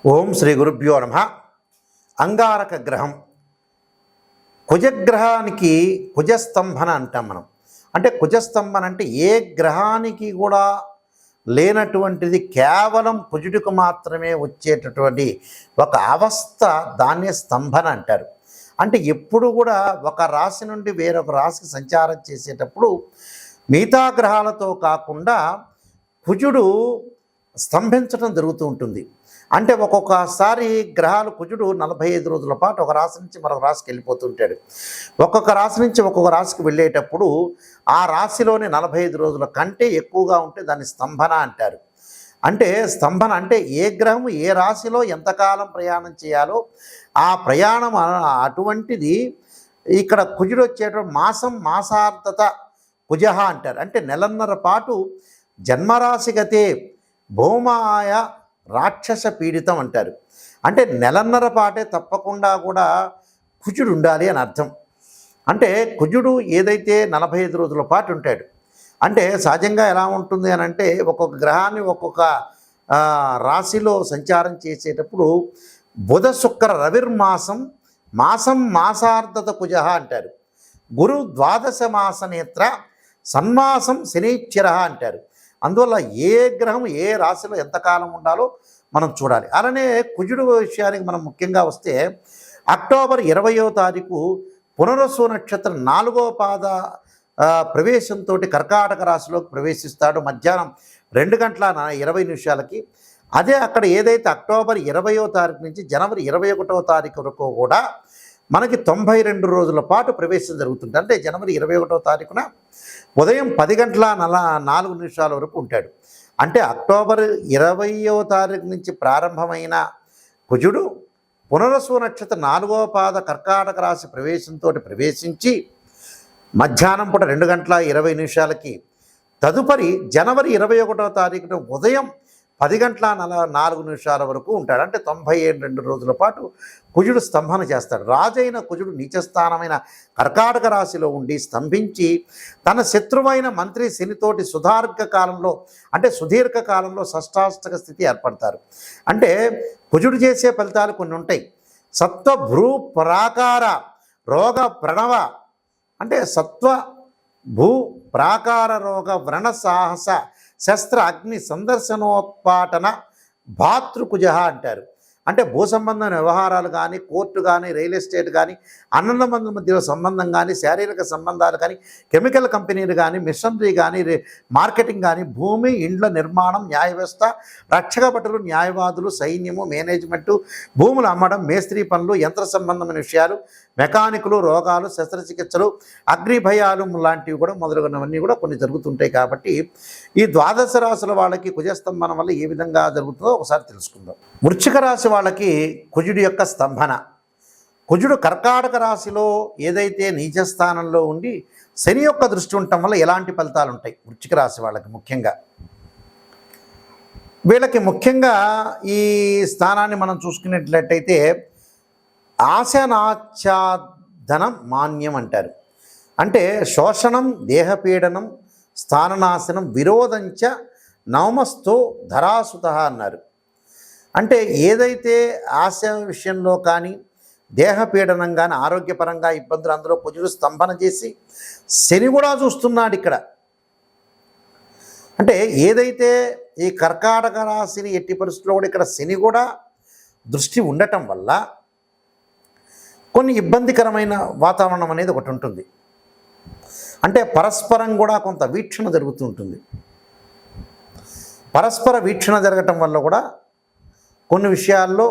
ఓం శ్రీ గురుభ్యో నమ. అంగారక గ్రహం కుజగ్రహానికి కుజస్తంభన అంటాం మనం. అంటే కుజస్తంభన అంటే ఏ గ్రహానికి కూడా లేనటువంటిది, కేవలం కుజుడికి మాత్రమే వచ్చేటటువంటి ఒక అవస్థ, దాన్నే స్తంభన అంటారు. అంటే ఎప్పుడు కూడా ఒక రాశి నుండి వేరొక రాశికి సంచారం చేసేటప్పుడు మిగతా గ్రహాలతో కాకుండా కుజుడు స్తంభించడం జరుగుతూ ఉంటుంది. అంటే ఒక్కొక్కసారి గ్రహాలు కుజుడు 45 రోజుల పాటు ఒక రాశి నుంచి మరొక రాశికి వెళ్ళిపోతుంటాడు. ఒక్కొక్క రాశి నుంచి ఒక్కొక్క రాశికి వెళ్ళేటప్పుడు ఆ రాశిలోని 45 రోజుల కంటే ఎక్కువగా ఉంటే దాన్ని స్తంభన అంటారు. అంటే స్తంభన అంటే ఏ గ్రహం ఏ రాశిలో ఎంతకాలం ప్రయాణం చేయాలో ఆ ప్రయాణం అటువంటిది. ఇక్కడ కుజుడు వచ్చేటప్పుడు మాసార్థత కుజహ అంటారు. అంటే నెలన్నర పాటు జన్మరాశిగతే భౌమాయ రాక్షస పీడితం అంటారు. అంటే నెలన్నర పాటే తప్పకుండా కూడా కుజుడు ఉండాలి అని అర్థం. అంటే కుజుడు ఏదైతే 45 రోజుల పాటు ఉంటాడు. అంటే సహజంగా ఎలా ఉంటుంది అని అంటే ఒక్కొక్క గ్రహాన్ని ఒక్కొక్క రాశిలో సంచారం చేసేటప్పుడు బుధ శుక్ర రవిర్మాసం మాసార్థత కుజ అంటారు. గురు ద్వాదశ మాస నేత్ర సన్మాసం శనీశ్చర అంటారు. అందువల్ల ఏ గ్రహం ఏ రాశిలో ఎంతకాలం ఉండాలో మనం చూడాలి. అలానే కుజుడు విషయానికి మనం ముఖ్యంగా వస్తే అక్టోబర్ 20వ తారీఖు పునరసు నక్షత్రం 4వ పాద ప్రవేశంతో కర్కాటక రాశిలోకి ప్రవేశిస్తాడు మధ్యాహ్నం 2:20 అదే అక్కడ ఏదైతే అక్టోబర్ 20వ తారీఖు నుంచి జనవరి 21వ తారీఖు వరకు కూడా మనకి 92 రోజుల పాటు ప్రవేశం జరుగుతుంది. అంటే జనవరి 21వ తారీఖున ఉదయం 10:04 వరకు ఉంటాడు. అంటే అక్టోబర్ 20వ తారీఖు నుంచి ప్రారంభమైన కుజుడు పునరసు నక్షత్రం 4వ పాద కర్కాటక రాశి ప్రవేశంతో ప్రవేశించి మధ్యాహ్నం పూట 2:20 తదుపరి జనవరి 21వ తారీఖున ఉదయం 10:04 వరకు ఉంటాడు. అంటే 92 రోజుల పాటు కుజుడు స్తంభన చేస్తాడు. రాజైన కుజుడు నీచస్థానమైన కర్కాటక రాశిలో ఉండి స్తంభించి తన శత్రువైన మంత్రి శనితోటి సుదీర్ఘ కాలంలో షష్టాష్టక స్థితి ఏర్పడతారు. అంటే కుజుడు చేసే ఫలితాలు కొన్ని ఉంటాయి. సత్వ భ్రూ ప్రాకార రోగ ప్రణవ అంటే సత్వ భూ ప్రాకార రోగ వ్రణ సాహస శస్త్ర అగ్ని సందర్శనోత్పాటన భాతృకుజ అంటారు. అంటే భూ సంబంధమైన వ్యవహారాలు కానీ, కోర్టు కానీ, రియల్ ఎస్టేట్ కానీ, అన్నదమ్ముల మధ్యలో సంబంధం కానీ, శారీరక సంబంధాలు కానీ, కెమికల్ కంపెనీలు కానీ, మిషనరీ కానీ, మార్కెటింగ్ కానీ, భూమి ఇండ్ల నిర్మాణం, న్యాయ వ్యవస్థ, రక్షక భటులు, న్యాయవాదులు, సైన్యము, మేనేజ్మెంటు, భూములు అమ్మడం, మేస్త్రీ పనులు, యంత్ర సంబంధమైన విషయాలు, మెకానికులు, రోగాలు, శస్త్రచికిత్సలు, అగ్ని భయాలు లాంటివి కూడా మొదలగునవన్నీ కూడా కొన్ని జరుగుతుంటాయి. కాబట్టి ఈ ద్వాదశ రాశుల వాళ్ళకి కుజస్తంభనం వల్ల ఏ విధంగా జరుగుతుందో ఒకసారి తెలుసుకుందాం. వృశ్చిక రాశి వాళ్ళకి కుజుడి యొక్క స్తంభన. కుజుడు కర్కాటక రాశిలో ఏదైతే నీచస్థానంలో ఉండి శని యొక్క దృష్టి ఉండటం వల్ల ఎలాంటి ఫలితాలు ఉంటాయి వృశ్చిక రాశి వాళ్ళకి వీళ్ళకి ముఖ్యంగా ఈ స్థానాన్ని మనం చూసుకున్నట్లయితే ఆశనాచ్ఛాదనం మాన్యం అంటారు. అంటే శోషణం, దేహపీడనం, స్థాననాశనం, విరోధంచ నవమస్థో ధరాసుత అన్నారు. అంటే ఏదైతే ఆశ విషయంలో కానీ, దేహపీడనం కానీ, ఆరోగ్యపరంగా ఇబ్బందులు, అందులో కుజుడు స్తంభన చేసి శని కూడా చూస్తున్నాడు ఇక్కడ. అంటే ఏదైతే ఈ కర్కాటక రాశిని ఎట్టి పరిస్థితుల్లో కూడా ఇక్కడ శని కూడా దృష్టి ఉండటం వల్ల కొన్ని ఇబ్బందికరమైన వాతావరణం అనేది ఒకటి ఉంటుంది. అంటే పరస్పరం కూడా కొంత వీక్షణ జరుగుతూ ఉంటుంది. పరస్పర వీక్షణ జరగటం వల్ల కూడా కొన్ని విషయాల్లో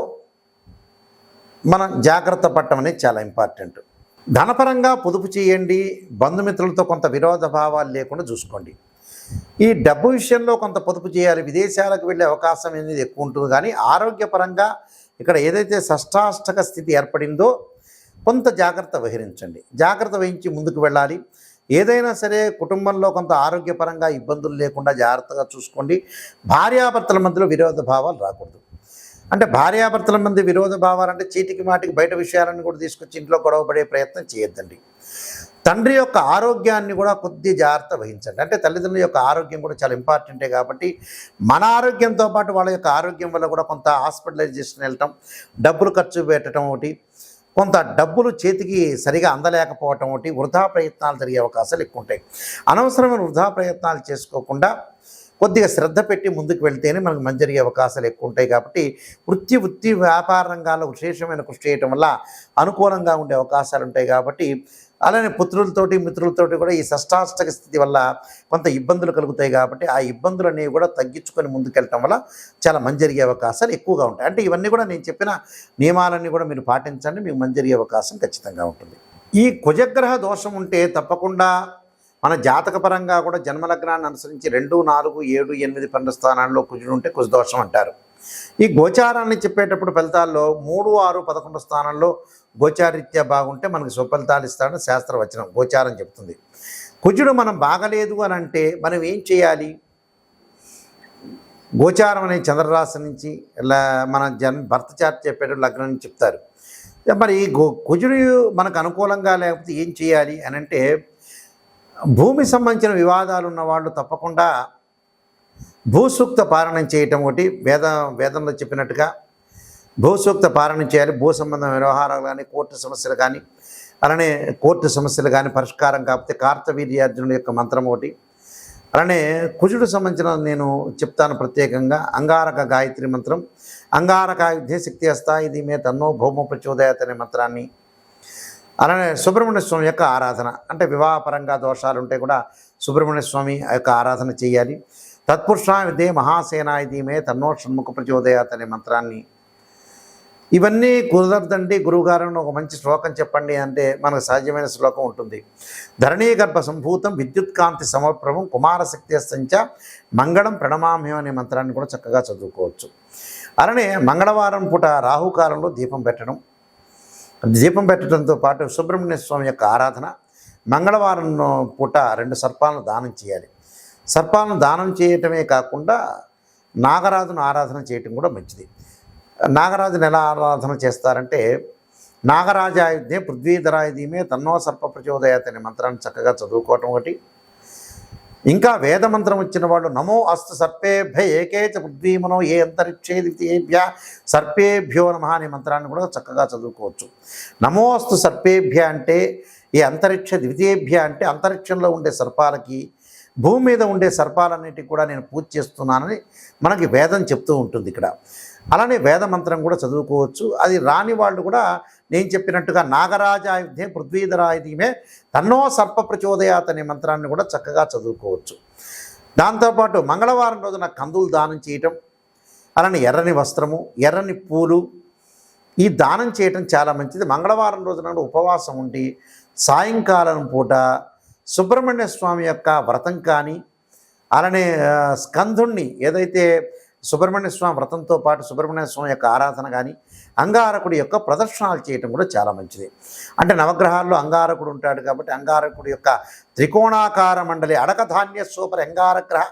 మనం జాగ్రత్త పడటం అనేది చాలా ఇంపార్టెంట్. ధనపరంగా పొదుపు చేయండి. బంధుమిత్రులతో కొంత విరోధ భావాలు లేకుండా చూసుకోండి. ఈ డబ్బు విషయంలో కొంత పొదుపు చేయాలి. విదేశాలకు వెళ్ళే అవకాశం అనేది ఎక్కువ ఉంటుంది. కానీ ఆరోగ్యపరంగా ఇక్కడ ఏదైతే షష్టాష్టక స్థితి ఏర్పడిందో కొంత జాగ్రత్త వహించండి. జాగ్రత్త వహించి ముందుకు వెళ్ళాలి. ఏదైనా సరే కుటుంబంలో కొంత ఆరోగ్యపరంగా ఇబ్బందులు లేకుండా జాగ్రత్తగా చూసుకోండి. భార్యాభర్తల మధ్యలో విరోధ భావాలు రాకూడదు. అంటే భార్యాభర్తల మధ్య విరోధ భావాలు అంటే చీటికి మాటికి బయట విషయాలను కూడా తీసుకొచ్చి ఇంట్లో గొడవపడే ప్రయత్నం చేయొద్దండి. తండ్రి యొక్క ఆరోగ్యాన్ని కూడా కొద్ది జాగ్రత్త వహించండి. అంటే తల్లిదండ్రుల యొక్క ఆరోగ్యం కూడా చాలా ఇంపార్టెంటే కాబట్టి మన ఆరోగ్యంతో పాటు వాళ్ళ యొక్క ఆరోగ్యం వల్ల కూడా కొంత హాస్పిటలైజేషన్ వెళ్ళటం, డబ్బులు ఖర్చు పెట్టడం ఒకటి, కొంత డబ్బులు చేతికి సరిగా అందలేకపోవటం ఒకటి, వృధా ప్రయత్నాలు జరిగే అవకాశాలు ఎక్కువ ఉంటాయి. అనవసరమైన వృధా ప్రయత్నాలు చేసుకోకుండా కొద్దిగా శ్రద్ధ పెట్టి ముందుకు వెళ్తేనే మనకు మంచి జరిగే అవకాశాలు ఎక్కువ ఉంటాయి. కాబట్టి వృత్తి వ్యాపార రంగాల్లో విశేషమైన కృషి చేయటం వల్ల అనుకూలంగా ఉండే అవకాశాలు ఉంటాయి. కాబట్టి అలానే పుత్రులతోటి మిత్రులతోటి కూడా ఈ షష్టాష్టక స్థితి వల్ల కొంత ఇబ్బందులు కలుగుతాయి. కాబట్టి ఆ ఇబ్బందులు అనేవి కూడా తగ్గించుకొని ముందుకెళ్ళటం వల్ల చాలా మంచి జరిగే అవకాశాలు ఎక్కువగా ఉంటాయి. అంటే ఇవన్నీ కూడా నేను చెప్పిన నియమాలన్నీ కూడా మీరు పాటించండి, మీకు మంచి జరిగే అవకాశం ఖచ్చితంగా ఉంటుంది. ఈ కుజగ్రహ దోషం ఉంటే తప్పకుండా మన జాతకపరంగా కూడా జన్మలగ్నాన్ని అనుసరించి 2, 4, 7, 8, 12 స్థానాల్లో కుజుడు ఉంటే కుజదోషం అంటారు. ఈ గోచారాన్ని చెప్పేటప్పుడు ఫలితాల్లో 3, 6, 11 స్థానాల్లో గోచారీత్యా బాగుంటే మనకు సుఫలితాలు ఇస్తాడని శాస్త్రవచనం గోచారం చెప్తుంది. కుజుడు మనం బాగలేదు అని అంటే మనం ఏం చేయాలి? గోచారం అనే చంద్రరాశి నుంచి ఇలా మన భర్త చార్ట్ చెప్పేటప్పుడు లగ్నం నుంచి చెప్తారు. మరి కుజుడు మనకు అనుకూలంగా లేకపోతే ఏం చేయాలి అని అంటే, భూమి సంబంధించిన వివాదాలు ఉన్నవాళ్ళు తప్పకుండా భూసూక్త పారాయణం చేయటం ఒకటి, వేదంలో చెప్పినట్టుగా భూసూక్త పారాయణం చేయాలి. భూ సంబంధ వ్యవహారాలు కానీ, కోర్టు సమస్యలు కానీ, అలానే కోర్టు సమస్యలు కానీ పరిష్కారం కాకపోతే కార్తవీర్యార్జునుడి యొక్క మంత్రం ఒకటి, అలానే కుజుడు సంబంధించిన నేను చెప్తాను ప్రత్యేకంగా అంగారక గాయత్రి మంత్రం, అంగారక యుద్ధే శక్తి హస్తా ఇది మే తన్నో భౌమ ప్రచోదయాత్ అనే మంత్రాన్ని, అలానే సుబ్రహ్మణ్య స్వామి యొక్క ఆరాధన, అంటే వివాహపరంగా దోషాలు ఉంటే కూడా సుబ్రహ్మణ్య స్వామి యొక్క ఆరాధన చేయాలి. తత్పురుషా విద్యే మహాసేనా ఇది మే తన్నో షణ్ముఖ ప్రచోదయాత్ అనే మంత్రాన్ని. ఇవన్నీ కుదరదండి గురువుగారు ఒక మంచి శ్లోకం చెప్పండి అంటే మనకు సహజమైన శ్లోకం ఉంటుంది. ధరణీ గర్భ సంభూతం విద్యుత్ కాంతి సమప్రభం కుమారశక్తి సంచ మంగళం ప్రణమామ్యం అనే మంత్రాన్ని కూడా చక్కగా చదువుకోవచ్చు. అలానే మంగళవారం పూట రాహుకాలంలో దీపం పెట్టడంతో పాటు సుబ్రహ్మణ్య స్వామి యొక్క ఆరాధన, మంగళవారం పూట 2 సర్పాలను దానం చేయాలి. సర్పాలను దానం చేయటమే కాకుండా నాగరాజును ఆరాధన చేయటం కూడా మంచిది. నాగరాజును ఎలా ఆరాధన చేస్తారంటే, నాగరాజాయుధ్యే పృథ్వీధరాయుధీమే తన్నో సర్ప ప్రచోదయాత్ అనే మంత్రాన్ని చక్కగా చదువుకోవటం ఒకటి. ఇంకా వేదమంత్రం వచ్చిన వాళ్ళు నమో అస్తు సర్పేభ్య ఏకేచ పృథ్వీమనో ఏ అంతరిక్షే ద్వితీయేభ్య సర్పేభ్యో నమః అనే మంత్రాన్ని కూడా చక్కగా చదువుకోవచ్చు. నమో అస్తు సర్పేభ్య అంటే ఈ అంతరిక్ష, ద్వితీయేభ్య అంటే అంతరిక్షంలో ఉండే సర్పాలకి, భూమి మీద ఉండే సర్పాలన్నిటికీ కూడా నేను పూజ చేస్తున్నానని మనకి వేదం చెప్తూ ఉంటుంది ఇక్కడ. అలానే వేద మంత్రం కూడా చదువుకోవచ్చు. అది రాని వాళ్ళు కూడా నేను చెప్పినట్టుగా నాగరాజాయుధ్యే పృథ్వీధరాయుధీమే తన్నో సర్ప ప్రచోదయాత్ అనే మంత్రాన్ని కూడా చక్కగా చదువుకోవచ్చు. దాంతోపాటు మంగళవారం రోజున కందులు దానం చేయటం, అలానే ఎర్రని వస్త్రము, ఎర్రని పూలు ఈ దానం చేయటం చాలా మంచిది. మంగళవారం రోజున ఉపవాసం ఉండి సాయంకాలం పూట సుబ్రహ్మణ్య స్వామి యొక్క వ్రతం కానీ, అలానే స్కందుణ్ణి ఏదైతే సుబ్రహ్మణ్య స్వామి వ్రతంతో పాటు సుబ్రహ్మణ్య స్వామి యొక్క ఆరాధన కానీ, అంగారకుడి యొక్క ప్రదర్శనలు చేయటం కూడా చాలా మంచిది. అంటే నవగ్రహాల్లో అంగారకుడు ఉంటాడు కాబట్టి అంగారకుడి యొక్క త్రికోణాకార మండలి అడకధాన్య సూపర్ అంగారగ్రహ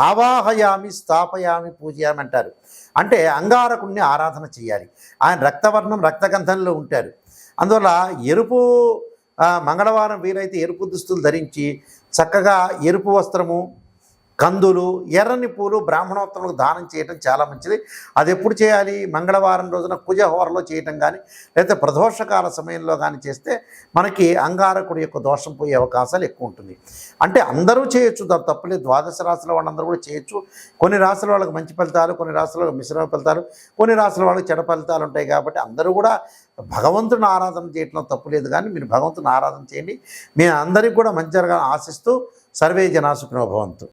ఆవాహయామి స్థాపయామి పూజయామి అంటారు. అంటే అంగారకుడిని ఆరాధన చేయాలి. ఆయన రక్తవర్ణం రక్తగంధంలో ఉంటారు. అందువల్ల ఎరుపు మంగళవారం వీలైతే ఎరుపు దుస్తులు ధరించి చక్కగా ఎరుపు వస్త్రము, కందులు, ఎర్రని పూలు బ్రాహ్మణోత్తములకు దానం చేయటం చాలా మంచిది. అది ఎప్పుడు చేయాలి? మంగళవారం రోజున కుజహోరలో చేయటం కానీ, లేకపోతే ప్రదోషకాల సమయంలో కానీ చేస్తే మనకి అంగారకుడి యొక్క దోషం పోయే అవకాశాలు ఎక్కువ ఉంటుంది. అంటే అందరూ చేయొచ్చు, తప్పలేదు. 12 రాశుల వాళ్ళందరూ కూడా చేయొచ్చు. కొన్ని రాశుల వాళ్ళకి మంచి ఫలితాలు, కొన్ని రాశుల వాళ్ళకి మిశ్రమ ఫలితాలు, కొన్ని రాశుల వాళ్ళకి చెడ ఫలితాలు ఉంటాయి. కాబట్టి అందరూ కూడా భగవంతుని ఆరాధన చేయటంలో తప్పులేదు. కానీ మీరు భగవంతుని ఆరాధన చేయండి. మీ అందరికీ కూడా మంచి జరగాలని ఆశిస్తూ సర్వే జనా సుఖినో భవంతు.